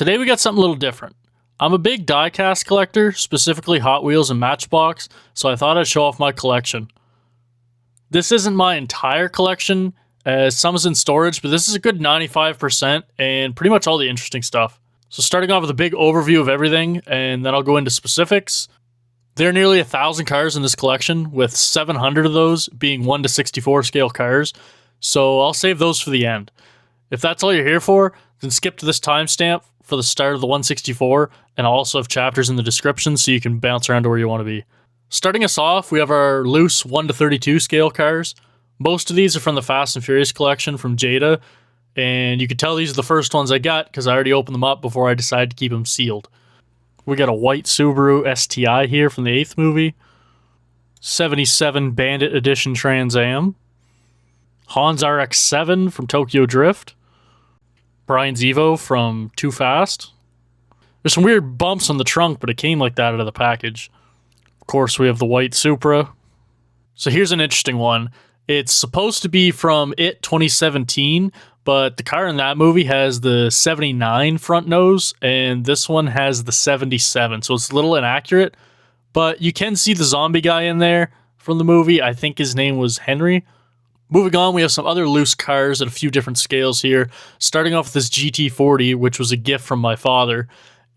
Today we got something a little different. I'm a big diecast collector, specifically Hot Wheels and Matchbox, so I thought I'd show off my collection. This isn't my entire collection, as some is in storage, but this is a good 95% and pretty much all the interesting stuff. So starting off with a big overview of everything, and then I'll go into specifics. There are nearly 1,000 cars in this collection, with 700 of those being 1/64 scale cars, so I'll save those for the end. If that's all you're here for, then skip to this timestamp for the start of the 1/64, and I'll also have chapters in the description so you can bounce around to where you want to be. Starting us off, we have our loose 1/32 scale cars. Most of these are from the Fast and Furious collection from Jada, and you can tell these are the first ones I got because I already opened them up before I decided to keep them sealed. We got a white Subaru STI here from the 8th movie. 77 Bandit Edition Trans Am. Hans RX-7 from Tokyo Drift. Brian's Evo from Too Fast. There's some weird bumps on the trunk, but it came like that out of the package. Of course, we have the white Supra. So here's an interesting one. It's supposed to be from It 2017, but the car in that movie has the 79 front nose, and this one has the 77, so it's a little inaccurate. But you can see the zombie guy in there from the movie. I think his name was Henry. Moving on, we have some other loose cars at a few different scales here. Starting off with this GT40, which was a gift from my father,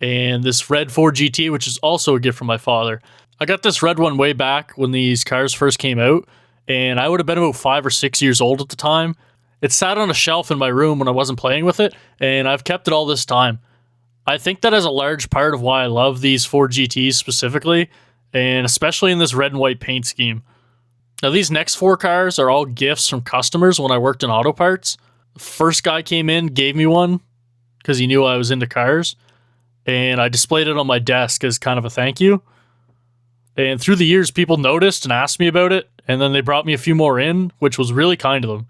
and this red Ford GT, which is also a gift from my father. I got this red one way back when these cars first came out, and I would have been about 5 or 6 years old at the time. It sat on a shelf in my room when I wasn't playing with it, and I've kept it all this time. I think that is a large part of why I love these Ford GTs specifically, and especially in this red and white paint scheme. Now, these next 4 cars are all gifts from customers when I worked in auto parts. The first guy came in, gave me one, because he knew I was into cars, and I displayed it on my desk as kind of a thank you. And through the years, people noticed and asked me about it, and then they brought me a few more in, which was really kind of them.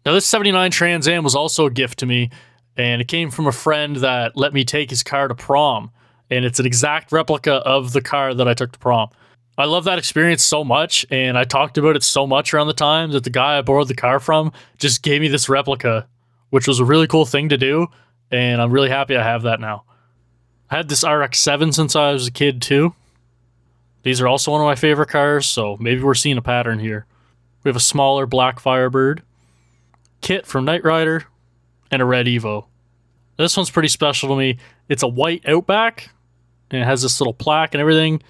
Now, this 79 Trans Am was also a gift to me, and it came from a friend that let me take his car to prom, and it's an exact replica of the car that I took to prom. I love that experience so much, and I talked about it so much around the time that the guy I borrowed the car from just gave me this replica, which was a really cool thing to do, and I'm really happy I have that now. I had this RX-7 since I was a kid too. These are also one of my favorite cars, so maybe we're seeing a pattern here. We have a smaller black Firebird, Kit from Knight Rider, and a red Evo. This one's pretty special to me. It's a white Outback, and it has this little plaque and everything.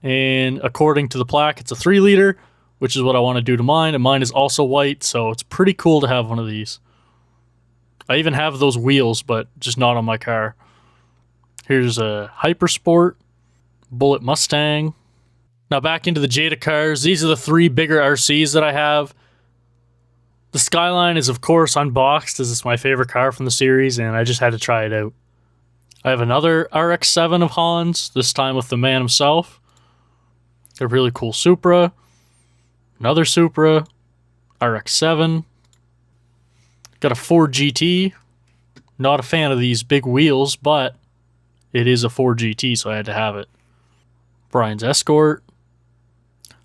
And according to the plaque, it's a 3-liter, which is what I want to do to mine, and mine is also white, so it's pretty cool to have one of these. I even have those wheels, but just not on my car. Here's a Hypersport, Bullet Mustang. Now back into the Jada cars. These are the 3 bigger RCs that I have. The Skyline is, of course, unboxed, as it's my favorite car from the series, and I just had to try it out. I have another RX-7 of Hans, this time with the man himself. A really cool Supra. Another Supra. RX-7. Got a Ford GT. Not a fan of these big wheels, but it is a Ford GT, so I had to have it. Brian's Escort.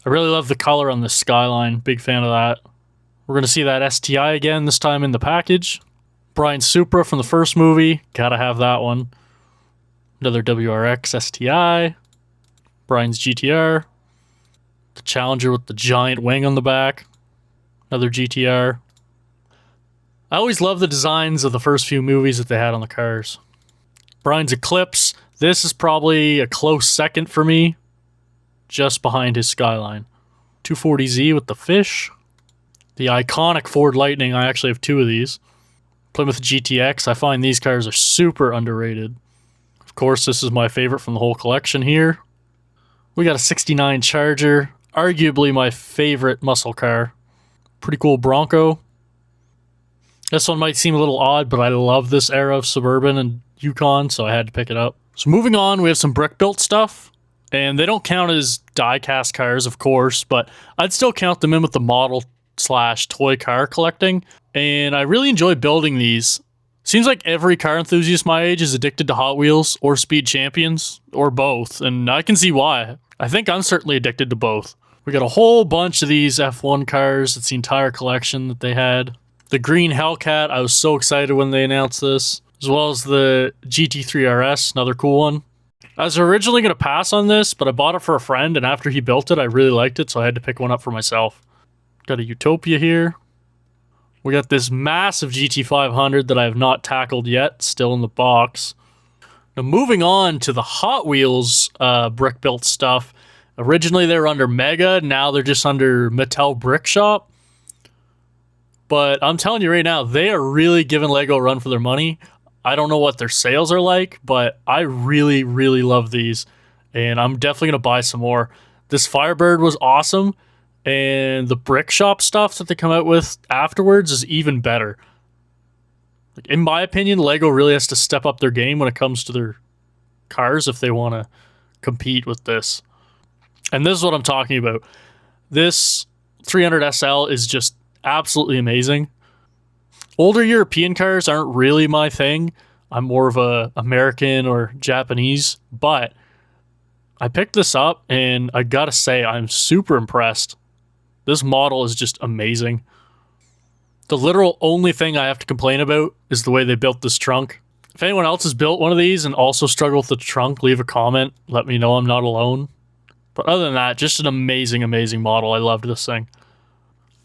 I really love the color on this Skyline. Big fan of that. We're going to see that STI again, this time in the package. Brian's Supra from the first movie. Gotta have that one. Another WRX STI. Brian's GTR. The Challenger with the giant wing on the back. Another GTR. I always love the designs of the first few movies that they had on the cars. Brian's Eclipse. This is probably a close second for me, just behind his Skyline. 240Z with the fish. The iconic Ford Lightning. I actually have 2 of these. Plymouth GTX. I find these cars are super underrated. Of course, this is my favorite from the whole collection here. We got a 69 Charger. Arguably my favorite muscle car. Pretty cool Bronco. This one might seem a little odd, but I love this era of Suburban and Yukon, so I had to pick it up. So moving on, we have some brick-built stuff. And they don't count as die-cast cars, of course, but I'd still count them in with the model/toy car collecting. And I really enjoy building these. Seems like every car enthusiast my age is addicted to Hot Wheels or Speed Champions, or both, and I can see why. I think I'm certainly addicted to both. We got a whole bunch of these F1 cars. It's the entire collection that they had. The green Hellcat, I was so excited when they announced this. as well as the GT3 RS, another cool one. I was originally going to pass on this, but I bought it for a friend, and after he built it, I really liked it, so I had to pick one up for myself. Got a Utopia here. We got this massive GT500 that I have not tackled yet, still in the box. Now moving on to the Hot Wheels brick built stuff. Originally they were under Mega, now they're just under Mattel Brick Shop. But I'm telling you right now, they are really giving Lego a run for their money. I don't know what their sales are like, but I really, really love these. And I'm definitely going to buy some more. This Firebird was awesome. And the Brick Shop stuff that they come out with afterwards is even better. In my opinion, Lego really has to step up their game when it comes to their cars if they want to compete with this. And this is what I'm talking about. This 300 SL is just absolutely amazing. Older European cars aren't really my thing. I'm more of a American or Japanese, but I picked this up and I gotta say I'm super impressed. This model is just amazing. The literal only thing I have to complain about is the way they built this trunk. If anyone else has built one of these and also struggled with the trunk, leave a comment. Let me know I'm not alone. But other than that, just an amazing, amazing model. I loved this thing.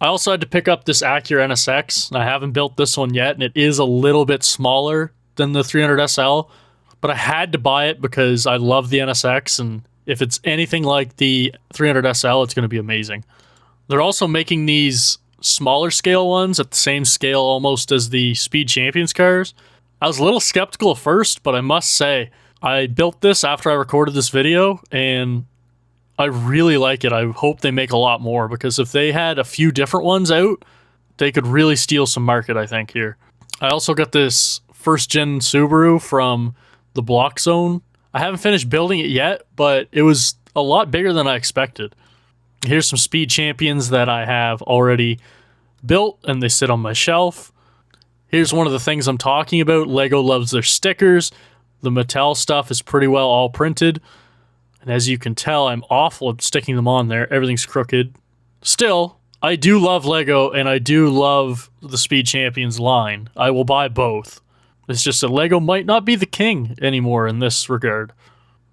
I also had to pick up this Acura NSX. I haven't built this one yet, and it is a little bit smaller than the 300 SL. But I had to buy it because I love the NSX, and if it's anything like the 300 SL, it's going to be amazing. They're also making these smaller scale ones at the same scale almost as the Speed Champions cars. I was a little skeptical at first, but I must say, I built this after I recorded this video, and I really like it. I hope they make a lot more, because if they had a few different ones out, they could really steal some market, I think, here. I also got this first gen Subaru from the Block Zone. I haven't finished building it yet, but it was a lot bigger than I expected. Here's some Speed Champions that I have already built, and they sit on my shelf. Here's one of the things I'm talking about. Lego loves their stickers. The Mattel stuff is pretty well all printed. And as you can tell, I'm awful at sticking them on there. Everything's crooked. Still, I do love Lego, and I do love the Speed Champions line. I will buy both. It's just that Lego might not be the king anymore in this regard.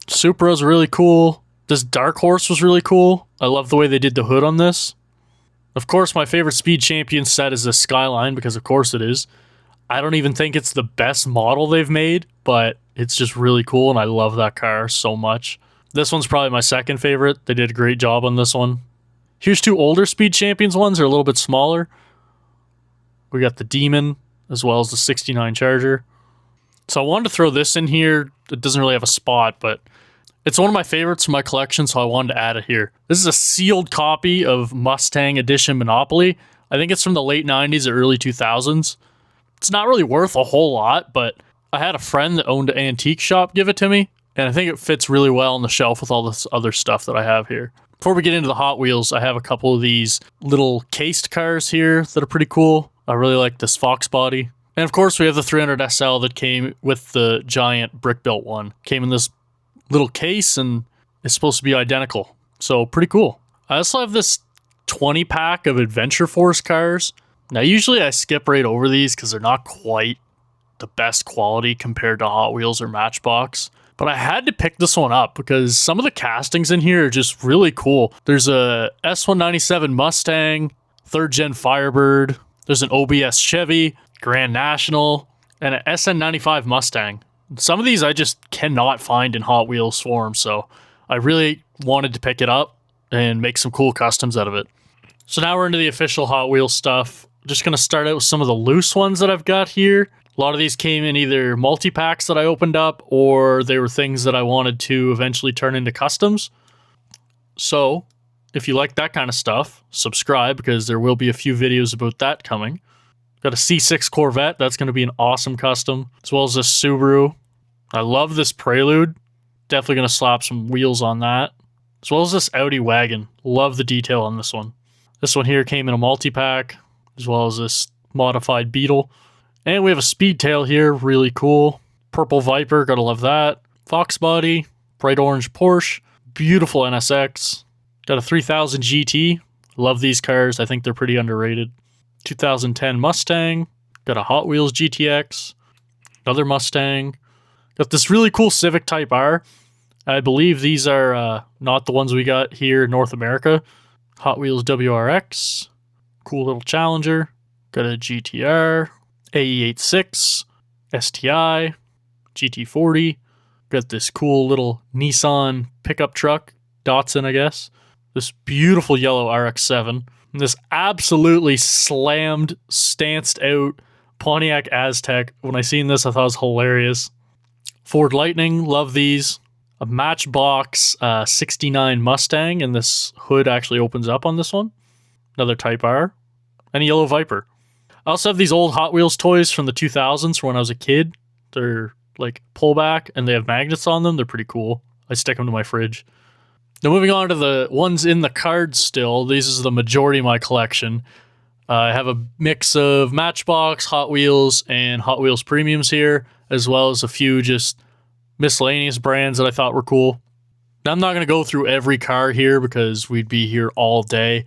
Supra's really cool. This Dark Horse was really cool. I love the way they did the hood on this. Of course, my favorite Speed Champion set is the Skyline, because of course it is. I don't even think it's the best model they've made, but it's just really cool, and I love that car so much. This one's probably my second favorite. They did a great job on this one. Here's two older Speed Champions ones. They're a little bit smaller. We got the Demon, as well as the 69 Charger. So I wanted to throw this in here. It doesn't really have a spot, but it's one of my favorites from my collection, so I wanted to add it here. This is a sealed copy of Mustang Edition Monopoly. I think it's from the late 90s or early 2000s. It's not really worth a whole lot, but I had a friend that owned an antique shop give it to me, and I think it fits really well on the shelf with all this other stuff that I have here. Before we get into the Hot Wheels, I have a couple of these little cased cars here that are pretty cool. I really like this Fox body. And of course, we have the 300 SL that came with the giant brick-built one. Came in this little case, and it's supposed to be identical. So, pretty cool. I also have this 20-pack of Adventure Force cars. Now, usually I skip right over these because they're not quite the best quality compared to Hot Wheels or Matchbox. But I had to pick this one up because some of the castings in here are just really cool. There's a S197 Mustang, 3rd Gen Firebird. There's an OBS Chevy, Grand National, and an SN95 Mustang. Some of these I just cannot find in Hot Wheels form, so I really wanted to pick it up and make some cool customs out of it. So now we're into the official Hot Wheels stuff. Just going to start out with some of the loose ones that I've got here. A lot of these came in either multi-packs that I opened up, or they were things that I wanted to eventually turn into customs. So, if you like that kind of stuff, subscribe, because there will be a few videos about that coming. Got a C6 Corvette, that's going to be an awesome custom, as well as this Subaru. I love this Prelude, definitely going to slap some wheels on that. As well as this Audi wagon, love the detail on this one. This one here came in a multi-pack, as well as this modified Beetle. And we have a Speedtail here, really cool. Purple Viper, gotta love that. Fox body, bright orange Porsche, beautiful NSX. Got a 3000 GT, love these cars, I think they're pretty underrated. 2010 Mustang, got a Hot Wheels GTX. Another Mustang. Got this really cool Civic Type R. I believe these are not the ones we got here in North America. Hot Wheels WRX. Cool little Challenger. Got a GTR. AE86. STI. GT40. Got this cool little Nissan pickup truck. Datsun, I guess. This beautiful yellow RX-7. And this absolutely slammed, stanced out Pontiac Aztek. When I seen this, I thought it was hilarious. Ford Lightning, love these. A Matchbox 69 Mustang, and this hood actually opens up on this one. Another Type R. And a yellow Viper. I also have these old Hot Wheels toys from the 2000s from when I was a kid. They're like pullback, and they have magnets on them. They're pretty cool. I stick them to my fridge. Now moving on to the ones in the cards still. This is the majority of my collection. I have a mix of Matchbox, Hot Wheels, and Hot Wheels Premiums here, as well as a few just miscellaneous brands that I thought were cool. Now, I'm not going to go through every car here because we'd be here all day.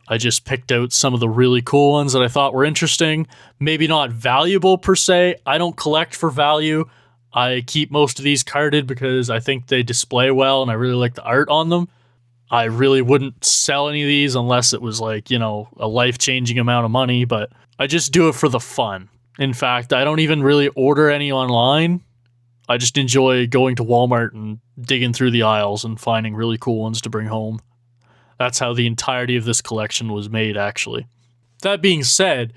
I just picked out some of the really cool ones that I thought were interesting. Maybe not valuable per se. I don't collect for value. I keep most of these carded because I think they display well and I really like the art on them. I really wouldn't sell any of these unless it was like, you know, a life-changing amount of money, but I just do it for the fun. In fact, I don't even really order any online. I just enjoy going to Walmart and digging through the aisles and finding really cool ones to bring home. That's how the entirety of this collection was made, actually. That being said,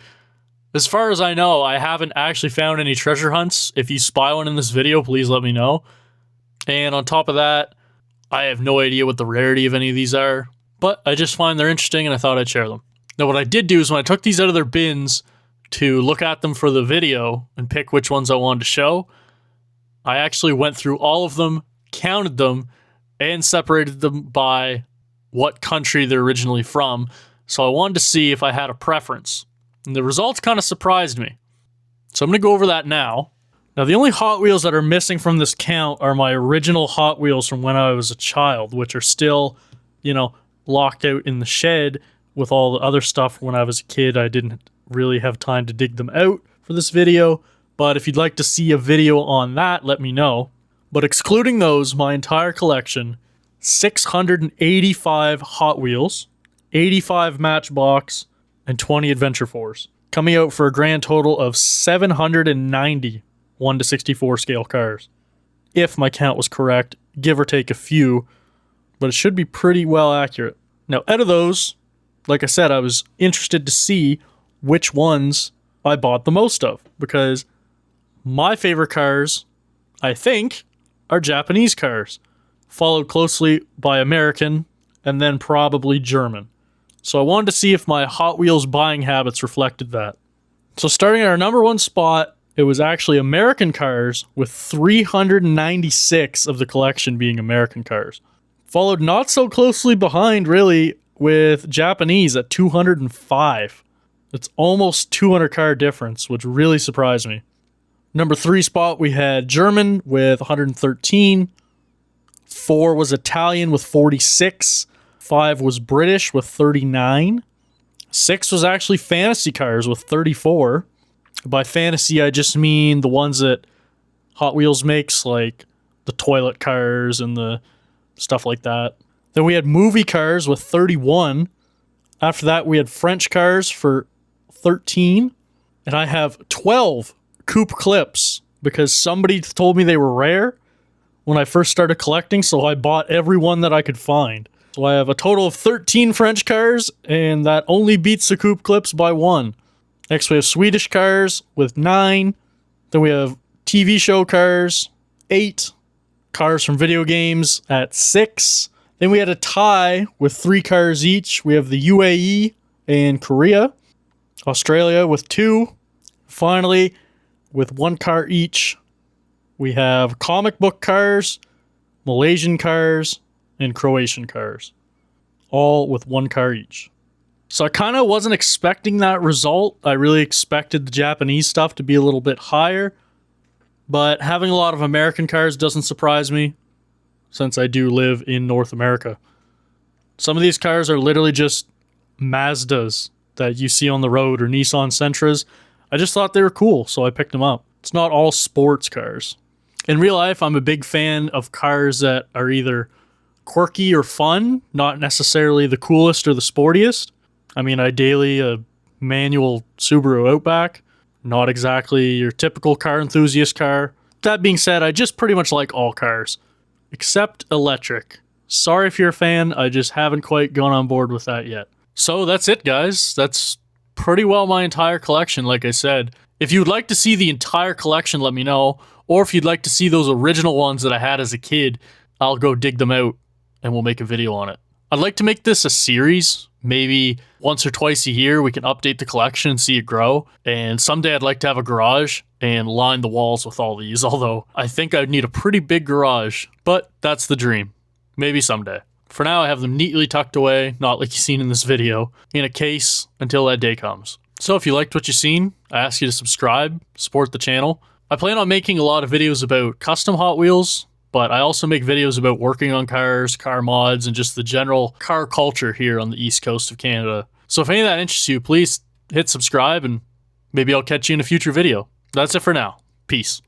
as far as I know, I haven't actually found any treasure hunts. If you spy one in this video, please let me know. And on top of that, I have no idea what the rarity of any of these are, but I just find they're interesting and I thought I'd share them. Now, what I did do is when I took these out of their bins to look at them for the video and pick which ones I wanted to show, I actually went through all of them, counted them, and separated them by what country they're originally from. So I wanted to see if I had a preference. And the results kind of surprised me. So I'm going to go over that now. Now, the only Hot Wheels that are missing from this count are my original Hot Wheels from when I was a child, which are still, you know, locked out in the shed with all the other stuff. When I was a kid, I didn't really have time to dig them out for this video. But if you'd like to see a video on that, let me know. But excluding those, my entire collection, 685 Hot Wheels, 85 Matchbox, and 20 Adventure 4s, coming out for a grand total of 790 1 to 64 scale cars. If my count was correct, give or take a few, but it should be pretty well accurate. Now, out of those, like I said, I was interested to see which ones I bought the most of, because my favorite cars, I think, are Japanese cars, followed closely by American, and then probably German. So I wanted to see if my Hot Wheels buying habits reflected that. So starting at our number one spot, it was actually American cars, with 396 of the collection being American cars. Followed not so closely behind, really, with Japanese at 205. It's almost 200 car difference, which really surprised me. Number 3 spot, we had German with 113. 4 was Italian with 46. 5 was British with 39. 6 was actually fantasy cars with 34. By fantasy, I just mean the ones that Hot Wheels makes, like the toilet cars and the stuff like that. Then we had movie cars with 31. After that, we had French cars for 13. And I have 12 coupe clips because somebody told me they were rare when I first started collecting, so I bought every one that I could find. So I have a total of 13 French cars, and that only beats the coupe clips by 1. Next, we have Swedish cars with 9. Then we have TV show cars, 8. Cars from video games at 6. Then we had a tie with 3 cars each. We have the UAE and Korea. Australia with 2. Finally, with 1 car each, we have comic book cars, Malaysian cars, and Croatian cars. All with 1 car each. So I kind of wasn't expecting that result. I really expected the Japanese stuff to be a little bit higher. But having a lot of American cars doesn't surprise me, since I do live in North America. Some of these cars are literally just Mazdas that you see on the road, or Nissan Sentras. I just thought they were cool, so I picked them up. It's not all sports cars. In real life, I'm a big fan of cars that are either quirky or fun, not necessarily the coolest or the sportiest. I mean, ideally a manual Subaru Outback, not exactly your typical car enthusiast car. That being said, I just pretty much like all cars, except electric. Sorry if you're a fan, I just haven't quite gone on board with that yet. So that's it, guys. That's pretty well my entire collection, like I said. If you would like to see the entire collection, let me know. Or if you'd like to see those original ones that I had as a kid, I'll go dig them out and we'll make a video on it. I'd like to make this a series. Maybe once or twice a year we can update the collection and see it grow. And someday I'd like to have a garage and line the walls with all these, although I think I'd need a pretty big garage, but that's the dream. Maybe someday. For now, I have them neatly tucked away, not like you've seen in this video, in a case until that day comes. So if you liked what you've seen, I ask you to subscribe, support the channel. I plan on making a lot of videos about custom Hot Wheels, but I also make videos about working on cars, car mods, and just the general car culture here on the east coast of Canada. So if any of that interests you, please hit subscribe and maybe I'll catch you in a future video. That's it for now. Peace.